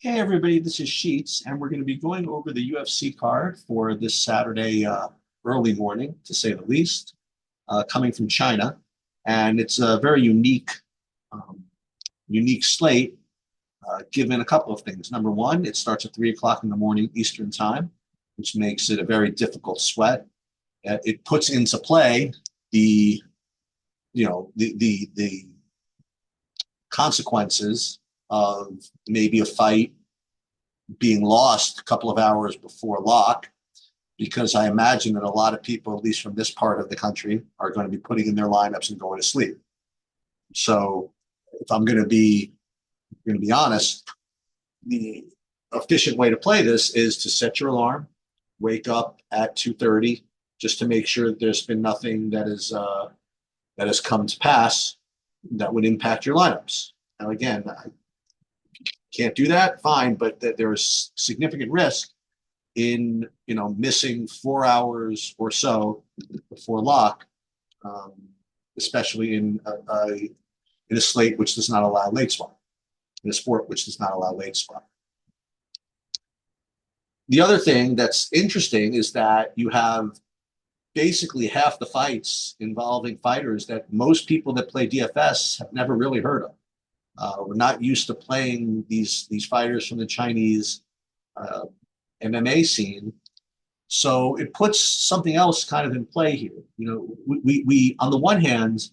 Hey everybody, this is Sheets, and we're going to be going over the UFC card for this Saturday early morning, to say the least, coming from China, and it's a very um, unique slate, given a couple of things. Number one, it starts at 3 o'clock in the morning Eastern time, which makes it a very difficult sweat. It puts into play the the consequences of maybe a fight being lost a couple of hours before lock, because I imagine that a lot of people, at least from this part of the country, are going to be putting in their lineups and going to sleep. So if I'm going to be honest, the efficient way to play this is to set your alarm, wake up at 2:30, just to make sure that there's been nothing that has come to pass that would impact your lineups. Now, again, I can't do that, fine, but that there's significant risk in missing 4 hours or so before lock, um, especially in a slate which does not allow late swap, in a sport which does not allow late swap. The other thing that's interesting is that you have basically half the fights involving fighters that most people that play DFS have never really heard of. We're not used to playing these fighters from the Chinese uh, MMA scene. So it puts something else kind of in play here. We on the one hand,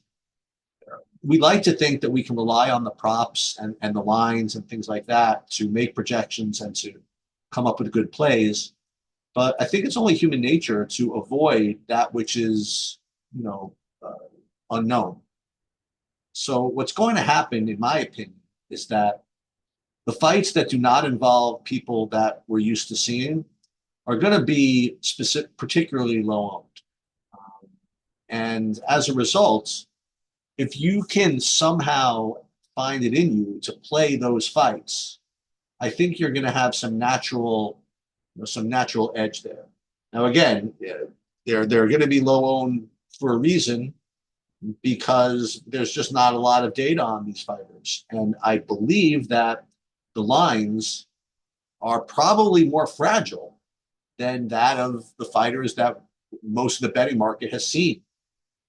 we like to think that we can rely on the props and the lines and things like that to make projections and to come up with good plays. But I think it's only human nature to avoid that which is, you know, uh, unknown. So what's going to happen, in my opinion, is that the fights that do not involve people that we're used to seeing are going to be particularly low owned. And as a result, if you can somehow find it in you to play those fights, I think you're going to have some natural edge there. Now, again, they're going to be low owned for a reason, because there's just not a lot of data on these fighters, and I believe that the lines are probably more fragile than that of the fighters that most of the betting market has seen,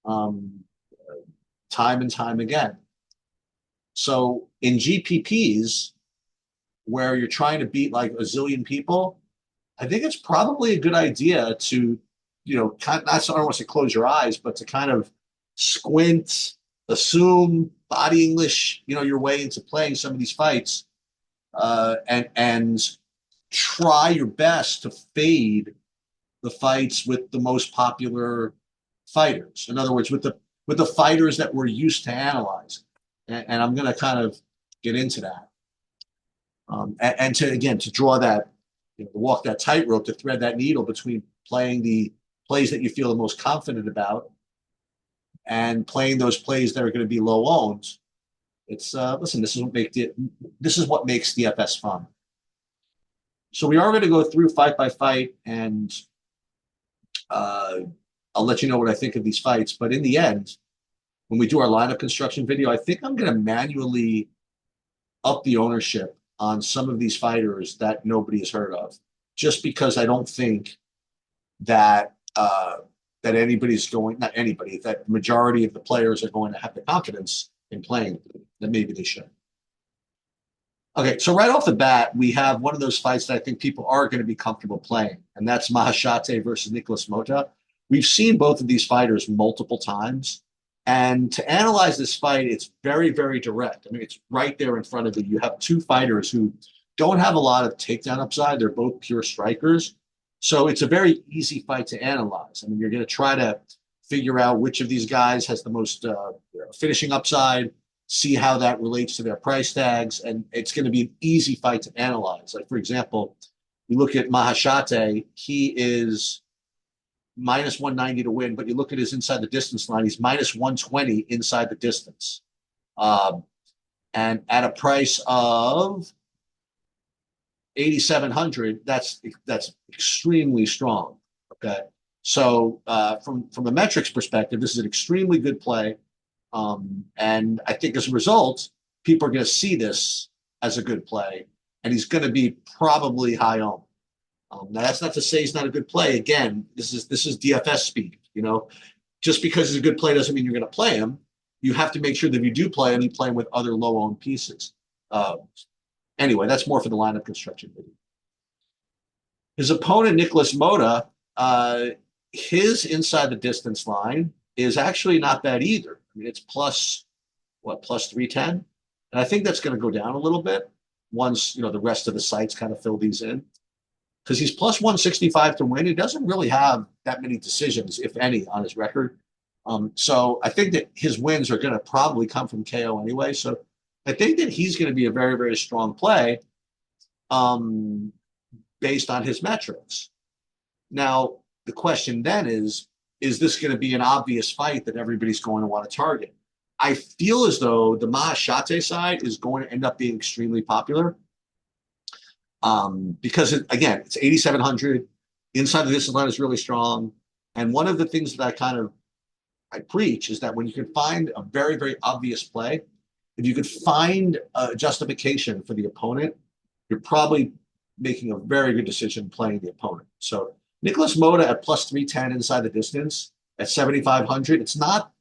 um, time and time again. So in GPPs, where you're trying to beat like a zillion people, I think it's probably a good idea to, kind of, not, I don't want to say close your eyes, but to kind of squint, assume body English, your way into playing some of these fights, and try your best to fade the fights with the most popular fighters. In other words, with the fighters that we're used to analyzing. And I'm going to kind of get into that. And to, again, to draw that, to walk that tightrope, to thread that needle between playing the plays that you feel the most confident about and playing those plays that are going to be low owned. It's listen. This is what makes DFS fun. So we are going to go through fight by fight, and uh, I'll let you know what I think of these fights. But in the end, when we do our lineup construction video, I think I'm going to manually up the ownership on some of these fighters that nobody has heard of, just because I don't think that that anybody's going, not anybody, that the majority of the players are going to have the confidence in playing that maybe they should. Okay, so right off the bat, we have one of those fights that I think people are going to be comfortable playing, and that's Mahashate versus Nicholas Mota. We've seen both of these fighters multiple times, and to analyze this fight, it's very, very direct. I mean, it's right there in front of you. You have two fighters who don't have a lot of takedown upside. They're both pure strikers. So it's a very easy fight to analyze. I mean, you're going to try to figure out which of these guys has the most finishing upside, see how that relates to their price tags, and it's going to be an easy fight to analyze. Like, for example, you look at Mahashate, he is minus 190 to win, but you look at his inside the distance line, he's minus 120 inside the distance. Um, and at a price of 8,700, that's extremely strong. Okay. So from the metrics perspective, this is an extremely good play. And I think as a result, people are going to see this as a good play. and he's going to be probably high owned. Now that's not to say he's not a good play. Again, this is DFS speak. Just because he's a good play doesn't mean you're going to play him. You have to make sure that if you do play him, you play him with other low owned pieces. Anyway, that's more for the lineup construction video. His opponent, Nicholas Moda, his inside the distance line is actually not bad either. I mean, it's plus 310. And I think that's going to go down a little bit once, the rest of the sites kind of fill these in. Because he's plus 165 to win. He doesn't really have that many decisions, if any, on his record. So I think that his wins are going to probably come from KO anyway. So I think that he's going to be a very, very strong play based on his metrics. Now, the question then is this going to be an obvious fight that everybody's going to want to target? I feel as though the Mahashate side is going to end up being extremely popular because, again, it's 8,700. Inside the distance line is really strong. And one of the things that I preach is that when you can find a very, very obvious play, if you could find a justification for the opponent, you're probably making a very good decision playing the opponent. So Nicholas Moda at plus 310 inside the distance at 7,500. It's not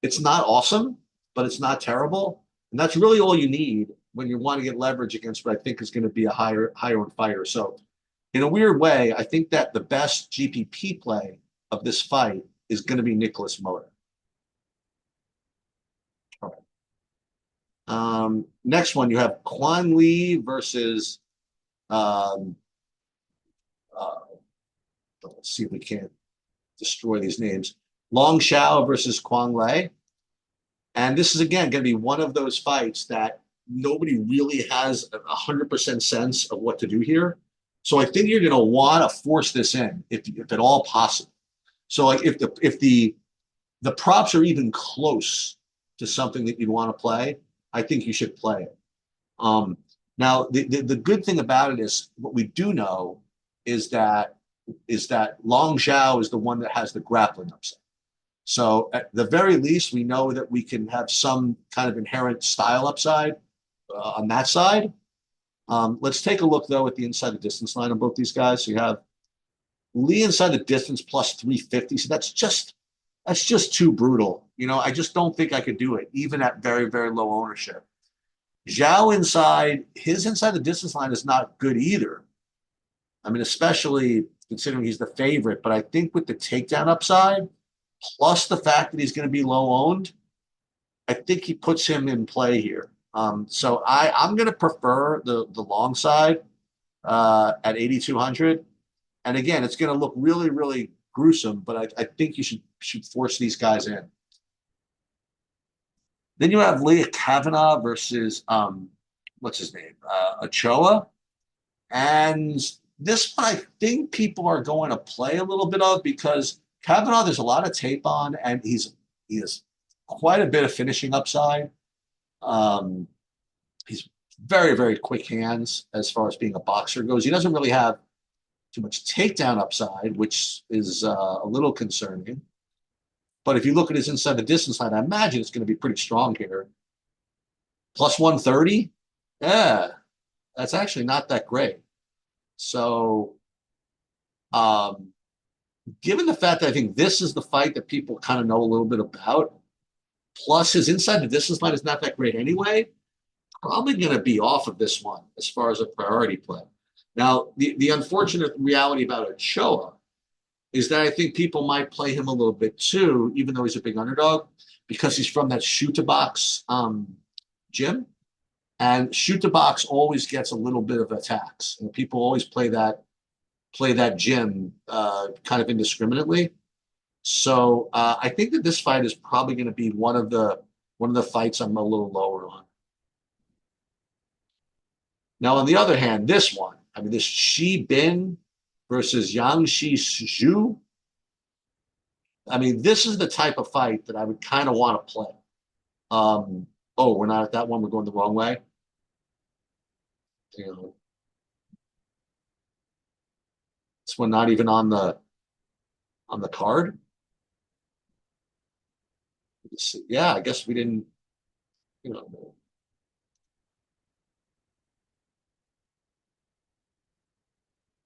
awesome, but it's not terrible. And that's really all you need when you want to get leverage against what I think is going to be a higher end fighter. So in a weird way, I think that the best GPP play of this fight is going to be Nicholas Moda. All right. Next one, you have Quan Lee versus let's see if we can't destroy these names. Long Xiao versus Kwang Lei. And this is, again, going to be one of those fights that nobody really has 100% sense of what to do here. So I think you're going to want to force this in if at all possible. So like if the props are even close to something that you'd want to play, I think you should play it. Now, the good thing about it is what we do know is that Long Xiao is the one that has the grappling upside. So at the very least, we know that we can have some kind of inherent style upside on that side. Let's take a look, though, at the inside the distance line of both these guys. So you have Lee inside the distance plus 350. So that's just too brutal. I just don't think I could do it, even at very, very low ownership. Zhao his inside the distance line is not good either. I mean, especially considering he's the favorite, but I think with the takedown upside, plus the fact that he's going to be low owned, I think he puts him in play here. So I'm going to prefer the long side at 8,200. And again, it's going to look really, really gruesome, but I think you should force these guys in. Then you have Leah Kavanaugh versus what's his name? Ochoa. And this one I think people are going to play a little bit of because Kavanaugh, there's a lot of tape on, and he has quite a bit of finishing upside. He's very, very quick hands as far as being a boxer goes. He doesn't really have too much takedown upside, which is a little concerning. But if you look at his inside the distance line, I imagine it's going to be pretty strong here. Plus 130? Yeah, that's actually not that great. So, given the fact that I think this is the fight that people kind of know a little bit about, plus his inside the distance line is not that great anyway, probably going to be off of this one as far as a priority play. Now, the unfortunate reality about Ochoa is that I think people might play him a little bit too, even though he's a big underdog, because he's from that shoot-to-box gym. And shoot-to-box always gets a little bit of attacks. And people always play that gym kind of indiscriminately. So I think that this fight is probably going to be one of the fights I'm a little lower on. Now, on the other hand, this one, I mean, this Shi Bin versus Yang Shi Zhu. I mean, this is the type of fight that I would kind of want to play. We're not at that one. We're going the wrong way. This one not even on the card. Yeah, I guess we didn't.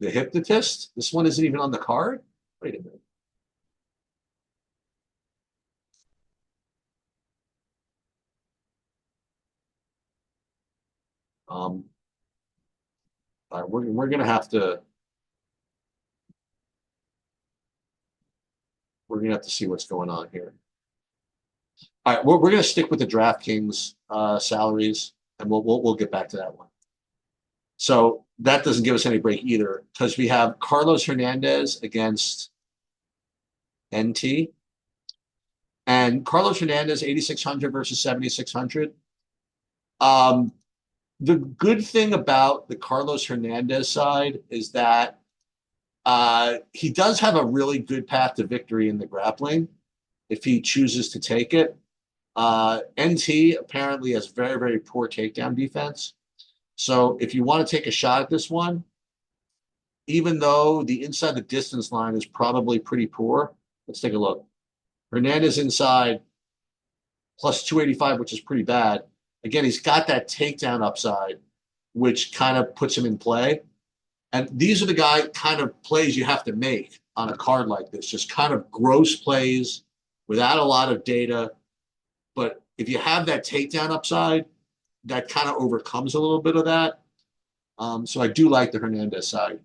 The hypnotist. This one isn't even on the card. Wait a minute. Um, all right, we're gonna have to see what's going on here. All right, we're gonna stick with the DraftKings salaries, and we'll get back to that one. So that doesn't give us any break either, because we have Carlos Hernandez against NT, and Carlos Hernandez 8,600 versus 7,600. Um, the good thing about the Carlos Hernandez side is that he does have a really good path to victory in the grappling if he chooses to take it. NT apparently has very, very poor takedown defense. So if you want to take a shot at this one, even though the inside the distance line is probably pretty poor, let's take a look. Hernandez inside plus 285, which is pretty bad. Again, he's got that takedown upside, which kind of puts him in play. And these are the kind of plays you have to make on a card like this, just kind of gross plays without a lot of data. But if you have that takedown upside, that kind of overcomes a little bit of that. So I do like the Hernandez side.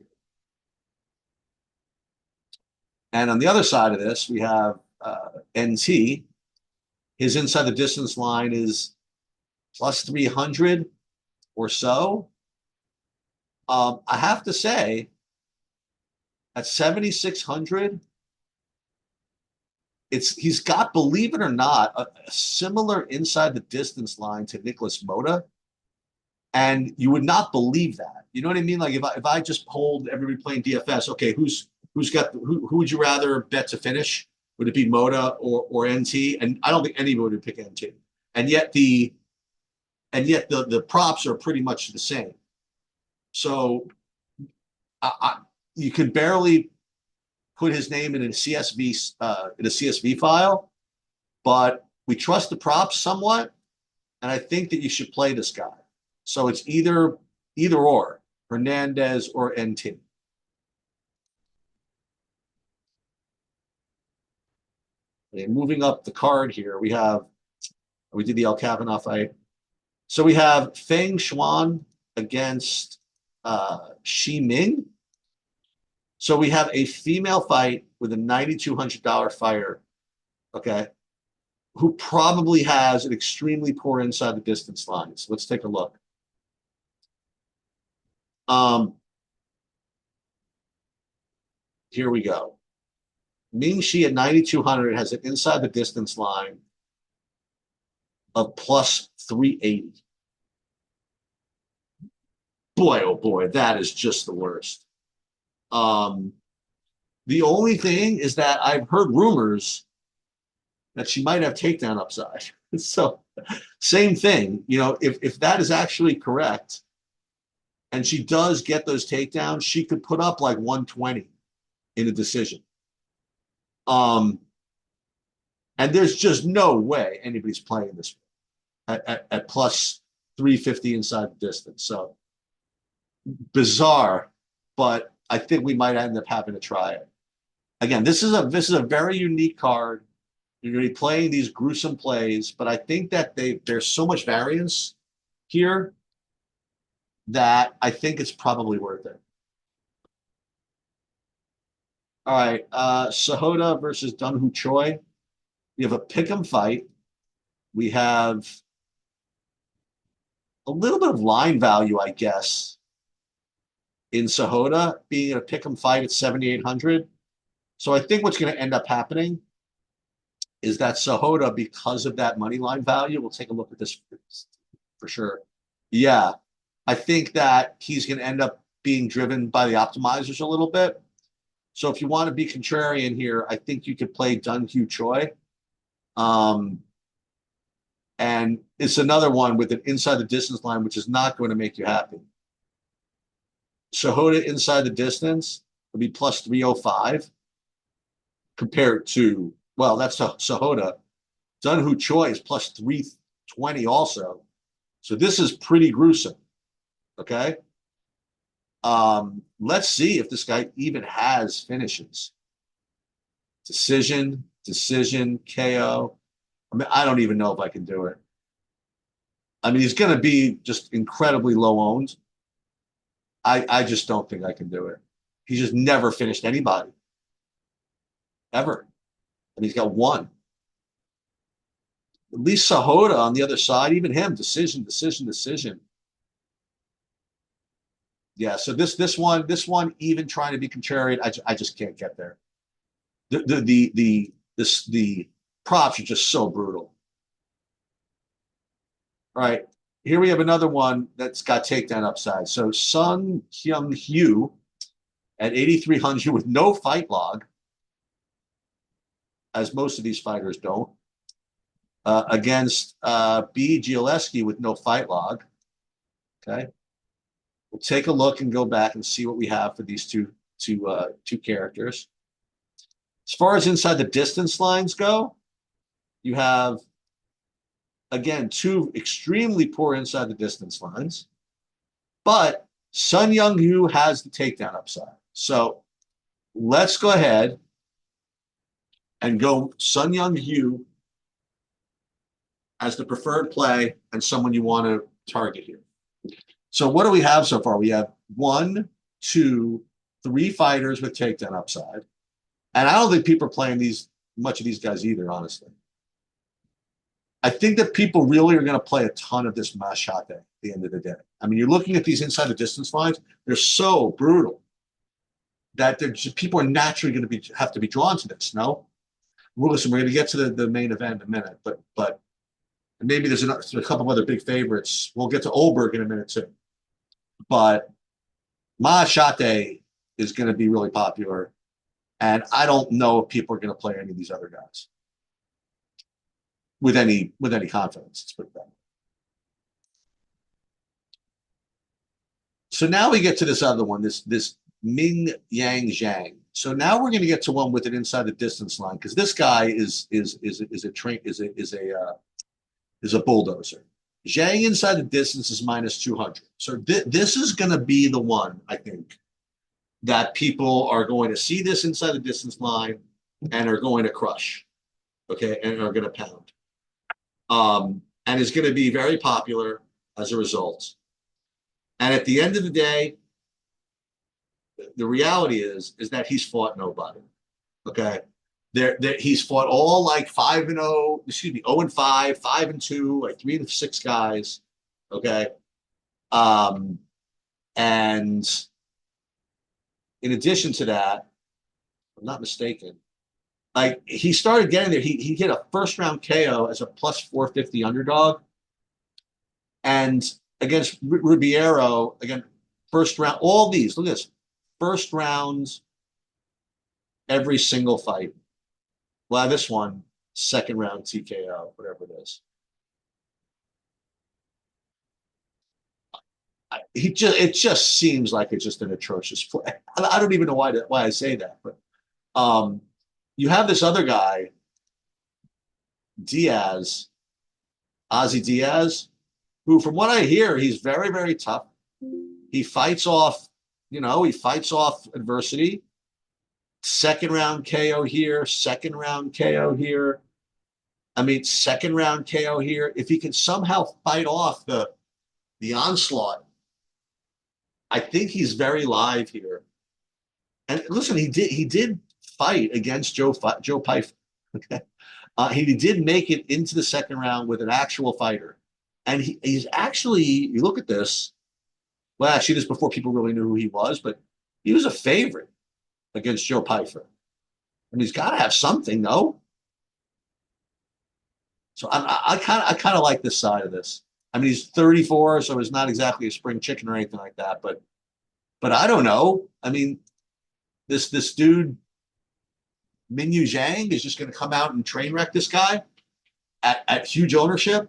And on the other side of this, we have NT. His inside the distance line is plus 300 or so. I have to say, at 7,600, he's got, believe it or not, a similar inside the distance line to Nicholas Mota, and you would not believe that. You know what I mean? Like if I just polled everybody playing DFS, okay, who would you rather bet to finish? Would it be Mota or NT? And I don't think anybody would pick NT. And yet the props are pretty much the same. So you could barely put his name in a CSV file, but we trust the props somewhat, and I think that you should play this guy. So it's either or, Hernandez or NT. Okay, moving up the card here, we did the El Kavanaugh fight. So we have Feng Xuan against Shi Ming. So we have a female fight with a $9,200 fighter, okay, who probably has an extremely poor inside the distance line. So let's take a look. Here we go. Ming Shi at 9,200 has an inside the distance line of plus 380. Boy, oh boy, that is just the worst. The only thing is that I've heard rumors that she might have takedown upside. So same thing, if that is actually correct and she does get those takedowns, she could put up like 120 in a decision. And there's just no way anybody's playing this at plus 350 inside the distance. So bizarre, but I think we might end up having to try it. Again, this is a very unique card. You're going to be playing these gruesome plays, but I think that there's so much variance here that I think it's probably worth it. All right, Sahota versus Dungho Choi. We have a pick'em fight. We have a little bit of line value, I guess, in Sahota being a pick'em fight at 7,800. So I think what's going to end up happening is that Sahota, because of that money line value, we'll take a look at this for sure. Yeah, I think that he's going to end up being driven by the optimizers a little bit. So if you want to be contrarian here, I think you could play Dungho Choi. And it's another one with an inside the distance line, which is not going to make you happy. Sahota inside the distance would be plus 305 compared to, well, that's Sahota. Dungho Choi is plus 320 also. So this is pretty gruesome. Okay. Let's see if this guy even has finishes. Decision, KO. I mean, I don't even know if I can do it. I mean, he's going to be just incredibly low owned. I just don't think I can do it. He's just never finished anybody ever, and he's got one. At least Sahota on the other side, even him, decision. Yeah. So this one, even trying to be contrarian, I just can't get there. The props are just so brutal. All right, here we have another one that's got takedown upside. So Sun Hyung Hyu at 8,300 with no fight log, as most of these fighters don't, against B. Gileski with no fight log. Okay, we'll take a look and go back and see what we have for these two characters. As far as inside the distance lines go, you have, again, two extremely poor inside the distance lines, but Sun Young Yu has the takedown upside. So let's go ahead and go Sun Young Yu as the preferred play and someone you want to target here. So what do we have so far? We have 1, 2, 3 fighters with takedown upside. And I don't think people are playing much of these guys either, honestly. I think that people really are going to play a ton of this Machate at the end of the day. I mean, you're looking at these inside the distance lines; they're so brutal that people are naturally going to have to be drawn to this. No, well, listen, we're going to get to the main event in a minute, but maybe there's a couple of other big favorites. We'll get to Olberg in a minute too, but Machate is going to be really popular, and I don't know if people are going to play any of these other guys with any confidence. Let's put it that way. So now we get to this other one, this Ming Yang Zhang. So now we're going to get to one with an inside the distance line, because this guy is a bulldozer. Zhang inside the distance is -200. So this is going to be the one, I think, that people are going to see this inside the distance line and are going to crush, okay, and are going to pound. And is going to be very popular as a result. And at the end of the day, the reality is that he's fought nobody. Okay, he's fought all like 5-0, excuse me, 0-5, 5-2, like 3-6 guys. Okay, and in addition to that, if I'm not mistaken, like he started getting there. He hit a first round KO as a +450 underdog, and against Ribeiro, again, first round. All these, look at this, first rounds, every single fight. Well, this one, second round TKO, whatever it is. It just seems like it's just an atrocious play. I don't even know why I say that, but you have this other guy, Diaz, Ozzy Diaz, who, from what I hear, he's very, very tough. He fights off, he fights off adversity. Second round KO here, second round KO here. I mean, second round KO here. If he can somehow fight off the onslaught, I think he's very live here. And listen, he did fight against Joe Pyfer. Okay, he did make it into the second round with an actual fighter, and he's actually, you look at this. Well, actually, this before people really knew who he was, but he was a favorite against Joe Pyfer. And he's got to have something, no? So I kind of like this side of this. I mean, he's 34, so he's not exactly a spring chicken or anything like that. But I don't know. I mean, this dude Minyu Zhang is just going to come out and train wreck this guy at huge ownership.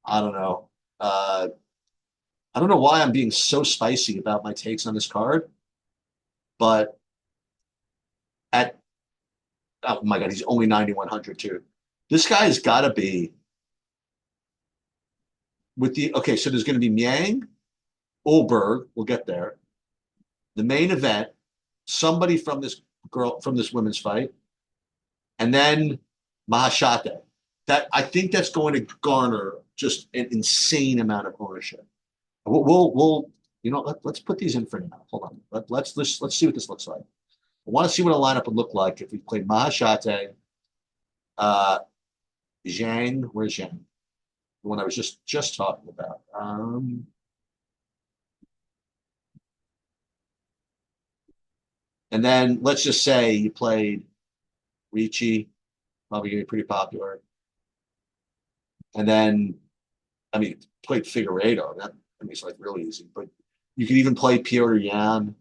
I don't know. I don't know why I'm being so spicy about my takes on this card, but oh my God, he's only 9,100 too. This guy has got to be with the, okay, so there's going to be Miang, Olberg, we'll get there. The main event, somebody from this women's fight, and then Mahashate. That I think that's going to garner just an insane amount of ownership. We'll let's put these in for now. Hold on. Let's see what this looks like. I want to see what a lineup would look like if we played Mahashate, uh, Zhang. Where's Zhang? The one I was just talking about. And then let's just say you played Ricci, probably going to be pretty popular. And then, I mean, played Figueiredo. That I mean, it's like really easy. But you could even play Piotr Yan,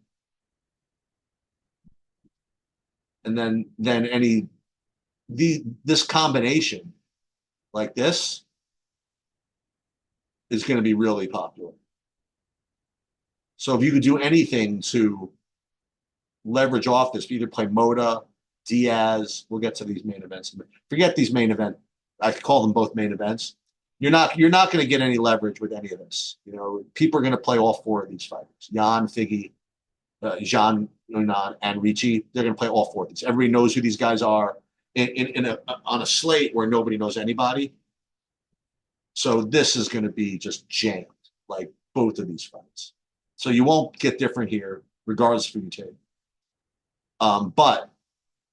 and then this combination like this is going to be really popular. So if you could do anything to leverage off this, either play Moda, Diaz. We'll get to these main events. Forget these main event. I could call them both main events. You're not going to get any leverage with any of this. You know, people are going to play all four of these fighters. Jan, Figgy, Jean, Yonan, and Ricci. They're going to play all four of these. Everybody knows who these guys are on a slate where nobody knows anybody. So this is going to be just jammed, like both of these fights. So you won't get different here, regardless of who you take. But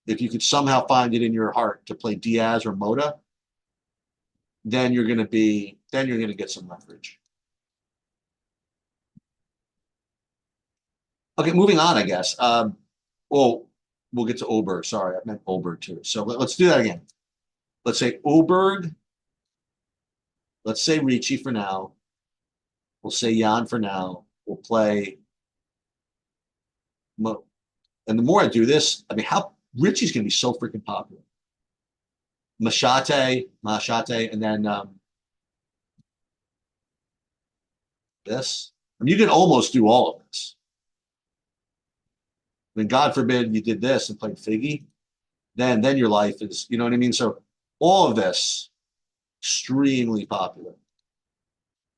if you could somehow find it in your heart to play Diaz or Moda, then you're going to get some leverage. Okay, moving on, I guess. Well, we'll get to Oberg. Sorry, I meant Oberg too. So let's do that again. Let's say Oberg. Let's say Ricci for now. We'll say Jan for now. We'll play Mo. And the more I do this, I mean, how Richie's going to be so freaking popular. Machate, and then this. I mean, you can almost do all of this. I mean, God forbid you did this and played Figgy, then your life is, you know what I mean? So all of this, extremely popular.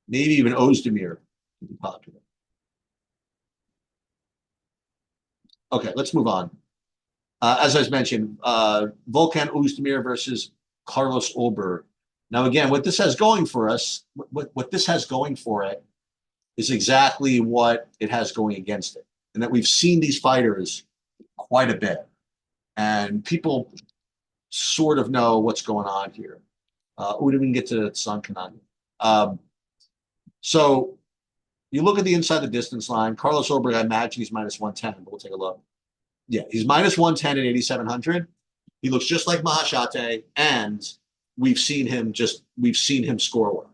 Maybe even Ozdemir would be popular. Okay, let's move on. As I mentioned, Volkan Ozdemir versus Carlos Olber. Now, again, what this has going for us, what this has going for it is exactly what it has going against it. And that we've seen these fighters quite a bit. And people sort of know what's going on here. We didn't even get to San Kanani. So you look at the inside the distance line. Carlos Olber, I imagine he's minus 110, but we'll take a look. Yeah, he's minus 110 at 8,700. He looks just like Mahashate, and we've seen him score well.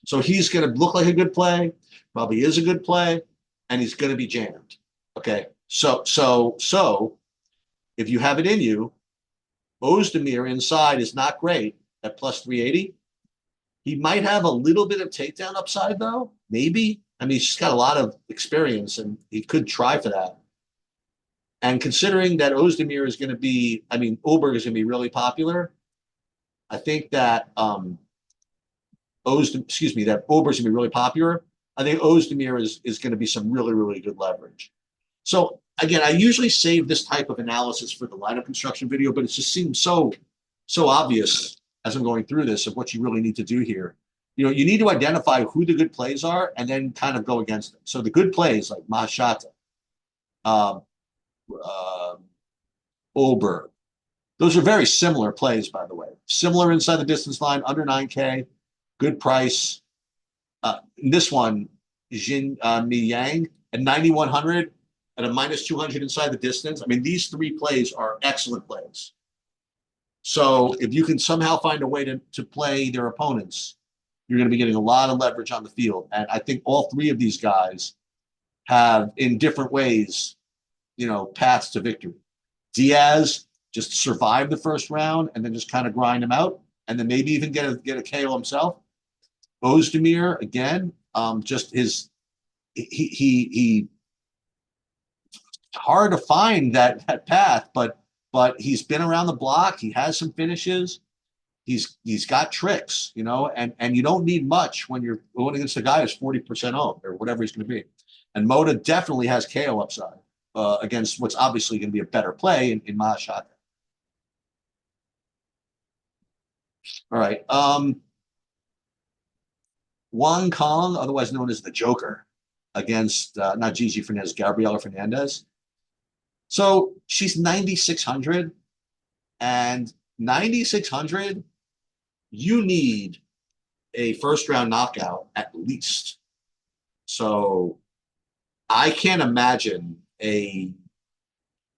So he's going to look like a good play, probably is a good play, and he's going to be jammed. Okay, so if you have it in you, Ozdemir inside is not great at plus 380. He might have a little bit of takedown upside though, maybe. I mean, he's just got a lot of experience, and he could try for that. And considering that Ozdemir is going to be, I mean, Olberg is going to be really popular, I think that that Olberg is going to be really popular. I think Ozdemir is going to be some really, really good leverage. So again, I usually save this type of analysis for the lineup construction video, but it just seems so obvious as I'm going through this of what you really need to do here. You know, you need to identify who the good plays are and then kind of go against them. So the good plays like Mahashata, Olberg, those are very similar plays, by the way. Similar inside the distance line, under 9K, good price. This one, Jin Mi Yang at 9,100 at a minus 200 inside the distance. I mean, these three plays are excellent plays. So if you can somehow find a way to play their opponents, you're going to be getting a lot of leverage on the field. And I think all three of these guys have, in different ways, you know, paths to victory. Diaz just survive the first round and then just kind of grind him out, and then maybe even get a KO himself. Ozdemir again, just he hard to find that path, but he's been around the block. He has some finishes. he's got tricks, and you don't need much when you're going against a guy who's 40% owned or whatever he's going to be. And Moda definitely has KO upside against what's obviously going to be a better play in Mahashaka. All right. Wang Kong, otherwise known as the Joker, against not Gigi Fernandez, Gabriela Fernandez. So she's 9,600, and 9,600, you need a first round knockout at least. So I can't imagine a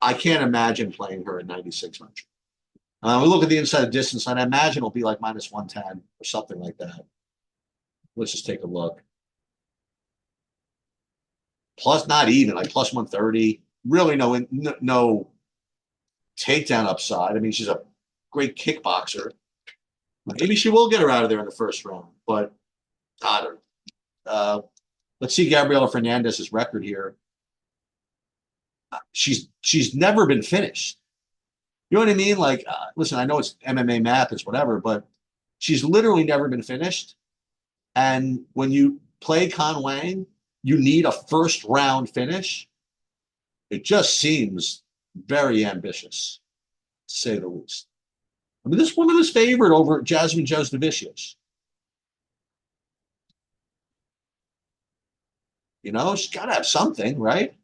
I can't imagine playing her at 9,600. We look at the inside distance, and I imagine it'll be like minus 110 or something like that. Let's just take a look. Plus, not even like plus 130. Really, no takedown upside. I mean, she's a great kickboxer. Maybe she will get her out of there in the first round, but I don't know. Let's see Gabriela Fernandez's record here. She's never been finished. You know what I mean? Like, listen, I know it's MMA math, it's whatever, but she's literally never been finished. And when you play Con Wang, you need a first round finish. It just seems very ambitious, to say the least. I mean, this woman is favored over Jasmine Jasudavicius. She's got to have something, right?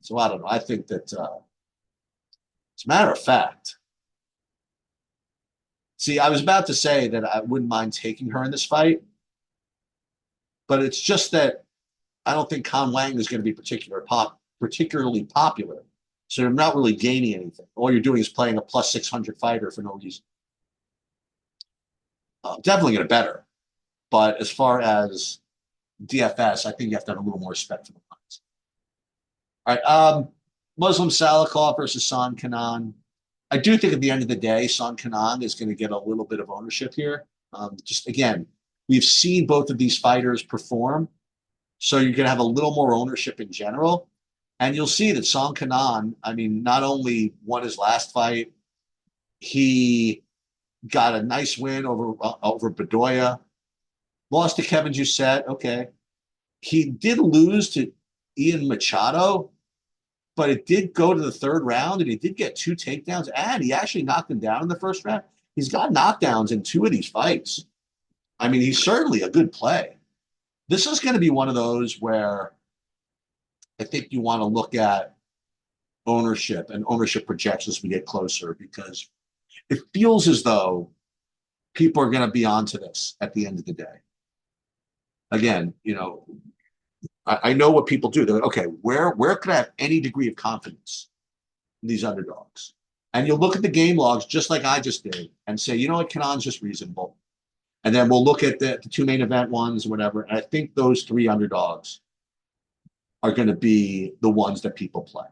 So I don't know. I think that, as a matter of fact, see, I was about to say that I wouldn't mind taking her in this fight, but it's just that I don't think Con Wang is going to be particularly popular. So you're not really gaining anything. All you're doing is playing a plus 600 fighter for no reason. Definitely going to better. But as far as DFS, I think you have to have a little more respect for the lines. All right. Muslim Salikov versus San Kanan. I do think at the end of the day, San Kanan is going to get a little bit of ownership here. Just again, we've seen both of these fighters perform. So you're going to have a little more ownership in general. And you'll see that Song Kanan, I mean, not only won his last fight, he got a nice win over Bedoya, lost to Kevin Jousset. Okay. He did lose to Ian Machado, but it did go to the third round, and he did get 2 takedowns, and he actually knocked him down in the first round. He's got knockdowns in 2 of these fights. I mean, he's certainly a good play. This is going to be one of those where I think you want to look at ownership and ownership projections as we get closer, because it feels as though people are going to be onto this at the end of the day. Again, I know what people do. They're like, okay, where could I have any degree of confidence in these underdogs? And you'll look at the game logs just like I just did and say, you know what, Kanan's just reasonable. And then we'll look at the 2 main event ones or whatever. And I think those 3 underdogs are going to be the ones that people play.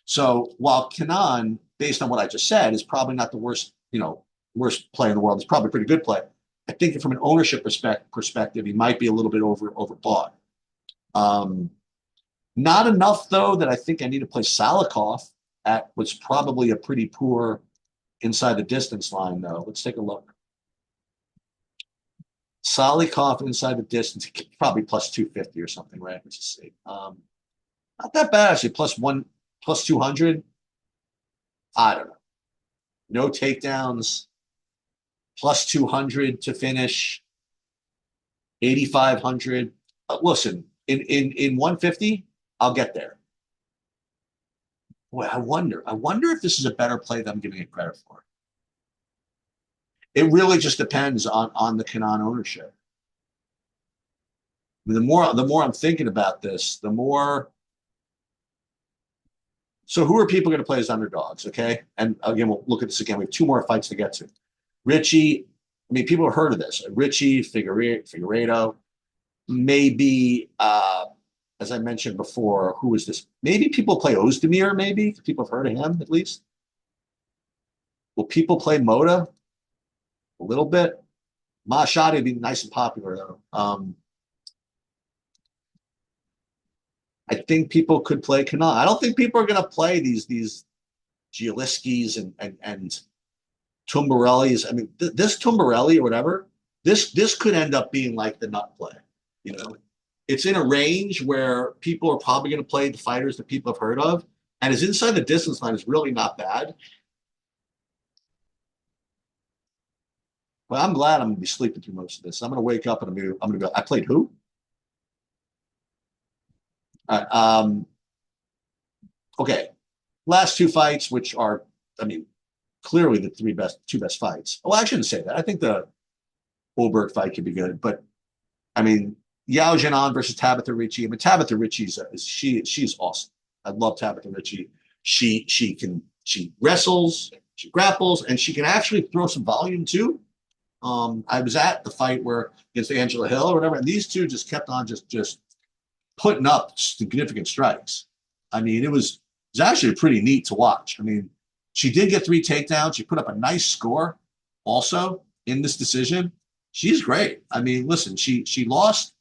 So while Kanan, based on what I just said, is probably not the worst play in the world, it's probably a pretty good play. I think from an ownership perspective, he might be a little bit overbought. Not enough, though, that I think I need to play Salikov at what's probably a pretty poor inside the distance line, though. Let's take a look. Salikov inside the distance, probably plus 250 or something, right? Let's just see. Not that bad, actually. Plus 200. I don't know. No takedowns. Plus 200 to finish. 8,500. Listen, in 150, I'll get there. Boy, I wonder if this is a better play than I'm giving it credit for. It really just depends on the Kanan ownership. I mean, the more I'm thinking about this, the more. So who are people going to play as underdogs? Okay, and again, we'll look at this again. We have 2 more fights to get to. Richie. I mean, people have heard of this. Richie Figueiredo. Maybe, as I mentioned before, who is this? Maybe people play Ozdemir. Maybe people have heard of him at least. Will people play Moda? A little bit. Mashadi would be nice and popular though. I think people could play Kanan. I don't think people are going to play these Gialiskis and Tumbarelli is, I mean, this Tumbarelli or whatever, this could end up being like the nut play. You know, it's in a range where people are probably going to play the fighters that people have heard of, and his inside the distance line is really not bad. But I'm glad I'm going to be sleeping through most of this. I'm going to wake up and I'm going to go. I played who? All right, okay. Last two fights, which are, I mean, clearly the two best fights. Well, I shouldn't say that. I think the Goldberg fight could be good, but I mean, Yao Jinan versus Tabitha Ricci. I mean, Tabitha Ricci's she's awesome. I love Tabitha Ricci. She wrestles, she grapples, and she can actually throw some volume too. I was at the fight where against Angela Hill or whatever, and these two just kept on just putting up significant strikes. I mean, it was actually pretty neat to watch. I mean, she did get three takedowns. She put up a nice score also in this decision. She's great. I mean, listen, she lost.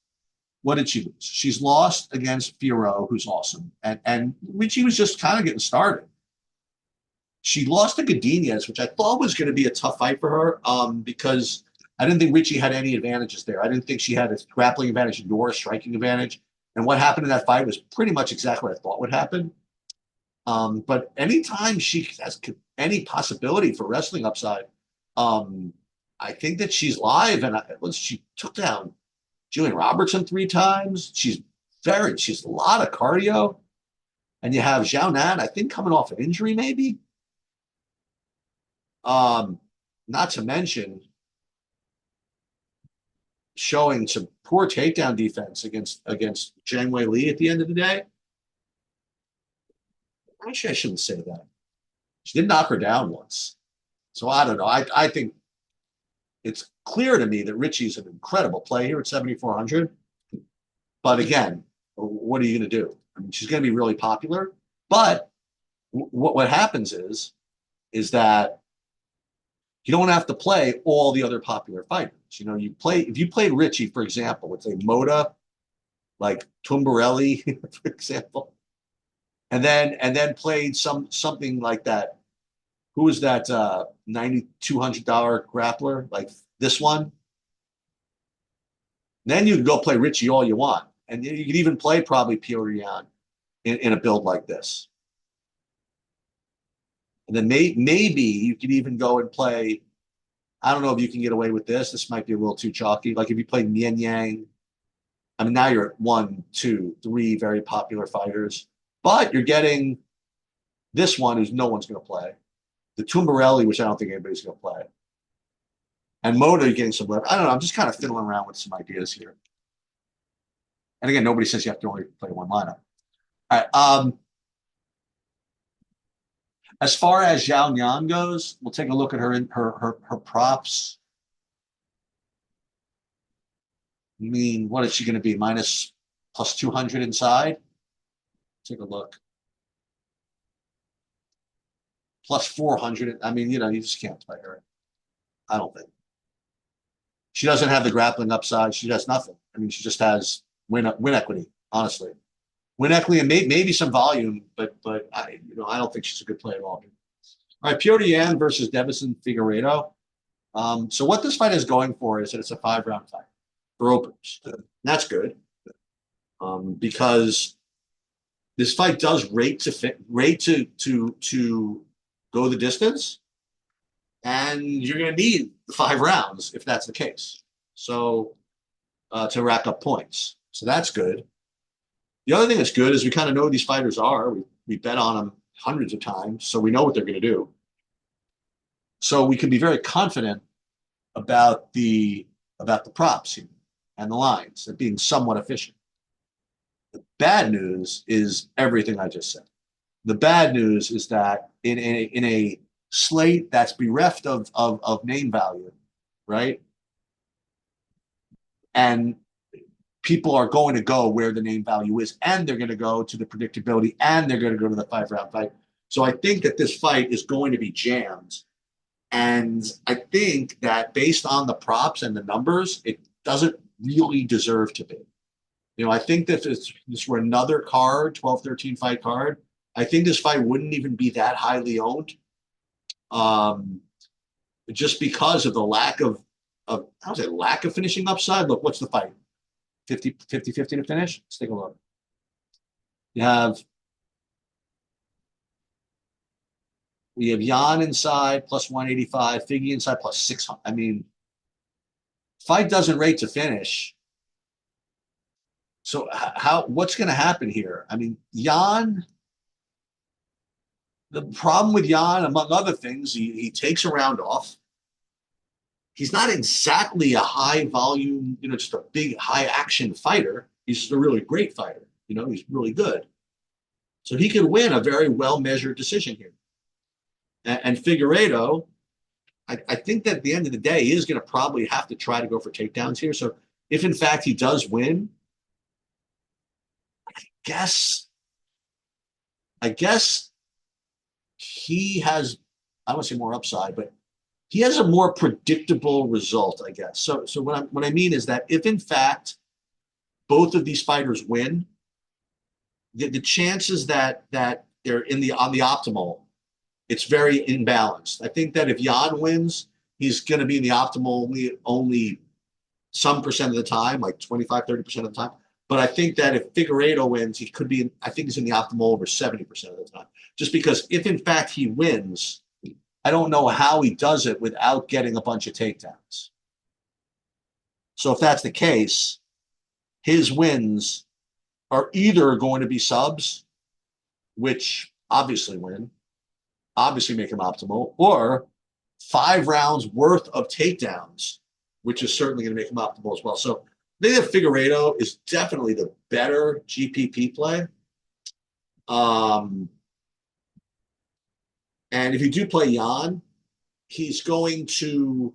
What did she lose? She's lost against Fiorot, who's awesome, and Ricci was just kind of getting started. She lost to Godinez, which I thought was going to be a tough fight for her, because I didn't think Ricci had any advantages there. I didn't think she had a grappling advantage nor a striking advantage. And what happened in that fight was pretty much exactly what I thought would happen. But anytime she has any possibility for wrestling upside, um, I think that she's live. And she took down Julian Robertson three times. She's a lot of cardio. And you have Zhao Nan, I think, coming off an injury, maybe. Um, Not to mention showing some poor takedown defense against Zhang Wei Li at the end of the day. Actually, I shouldn't say that. She did knock her down once. So I don't know. I think it's clear to me that Richie's an incredible play here at 7,400. But again, what are you going to do? I mean, she's going to be really popular. But what happens is that you don't have to play all the other popular fighters. You know, if you played Richie, for example, with a Moda, like Tumbarelli, for example, and then played something like that. Who was that $9,200 grappler? Like this one? Then you can go play Richie all you want. And you could even play probably Piotr Yan in a build like this. And then maybe you could even go and play. I don't know if you can get away with this. This might be a little too chalky. Like if you play Mian Yang, I mean, now you're at one, two, three very popular fighters, but you're getting this one who's no one's going to play. The Tumbarelli, which I don't think anybody's going to play. And Moda, you're getting some leverage. I don't know. I'm just kind of fiddling around with some ideas here. And again, nobody says you have to only play one lineup. All right. As far as Zhao Nian goes, we'll take a look at her props. I mean, what is she going to be? Minus plus 200 inside? Take a look. Plus 400. I mean, you just can't play her. I don't think. She doesn't have the grappling upside. She does nothing. I mean, she just has win equity, honestly. Win equity and maybe some volume, but I don't think she's a good player at all. All right, Piotr Yan versus Devison Figueiredo. So what this fight is going for is that it's a 5-round fight for openers. That's good, because this fight does rate to go the distance, and you're going to need 5 rounds if that's the case. So to rack up points, so that's good. The other thing that's good is we kind of know who these fighters are. We bet on them hundreds of times, so we know what they're going to do. So we can be very confident about the props here and the lines and being somewhat efficient. The bad news is everything I just said. The bad news is that in a slate that's bereft of name value, right? And people are going to go where the name value is, and they're going to go to the predictability, and they're going to go to the 5-round fight. So I think that this fight is going to be jammed. And I think that based on the props and the numbers, it doesn't really deserve to be. I think that if this were another card, 12-13 fight card, I think this fight wouldn't even be that highly owned. just because of the lack of how's it lack of finishing upside. Look, what's the fight? 50 to finish. Let's take a look. You have we have Jan inside plus 185, Figgy inside plus 600. I mean, fight doesn't rate to finish. So how what's going to happen here? I mean, Jan. The problem with Jan, among other things, he takes a round off. He's not exactly a high volume, just a big high action fighter. He's just a really great fighter. He's really good. So he could win a very well measured decision here. And Figueiredo, I think that at the end of the day, he is going to probably have to try to go for takedowns here. So if in fact he does win, guess, I guess he has, I won't say more upside, but he has a more predictable result, I guess. So what I mean is that if in fact both of these fighters win, the chances that they're on the optimal, it's very imbalanced. I think that if Jan wins, he's going to be in the optimal only some percent of the time, like 25, 30% of the time. But I think that if Figueiredo wins, he could be, I think he's in the optimal over 70% of the time. Just because if in fact he wins, I don't know how he does it without getting a bunch of takedowns. So if that's the case, his wins are either going to be subs, which obviously win, obviously make him optimal, or 5 rounds worth of takedowns, which is certainly going to make him optimal as well. So I think that Figueiredo is definitely the better GPP play. And if you do play Jan, he's going to,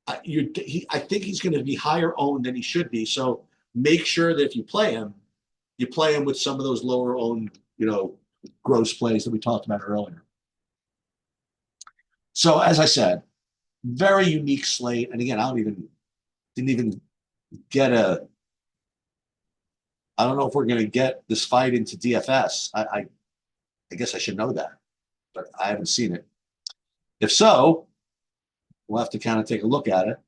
I think he's going to be higher owned than he should be. So make sure that if you play him with some of those lower owned, gross plays that we talked about earlier. So as I said, very unique slate. And again, didn't even get I don't know if we're going to get this fight into DFS. I guess I should know that, but I haven't seen it. If so, we'll have to kind of take a look at it.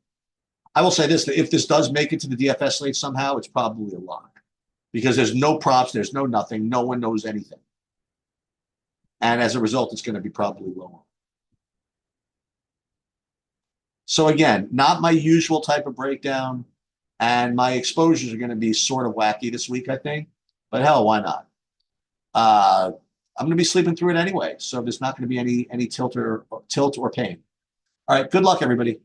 I will say this, that if this does make it to the DFS slate somehow, it's probably a lock because there's no props, there's no nothing, no one knows anything. And as a result, it's going to be probably lower. So again, not my usual type of breakdown, and my exposures are going to be sort of wacky this week, I think. But hell, why not? I'm going to be sleeping through it anyway, so there's not going to be any tilt or pain. All right, good luck, everybody.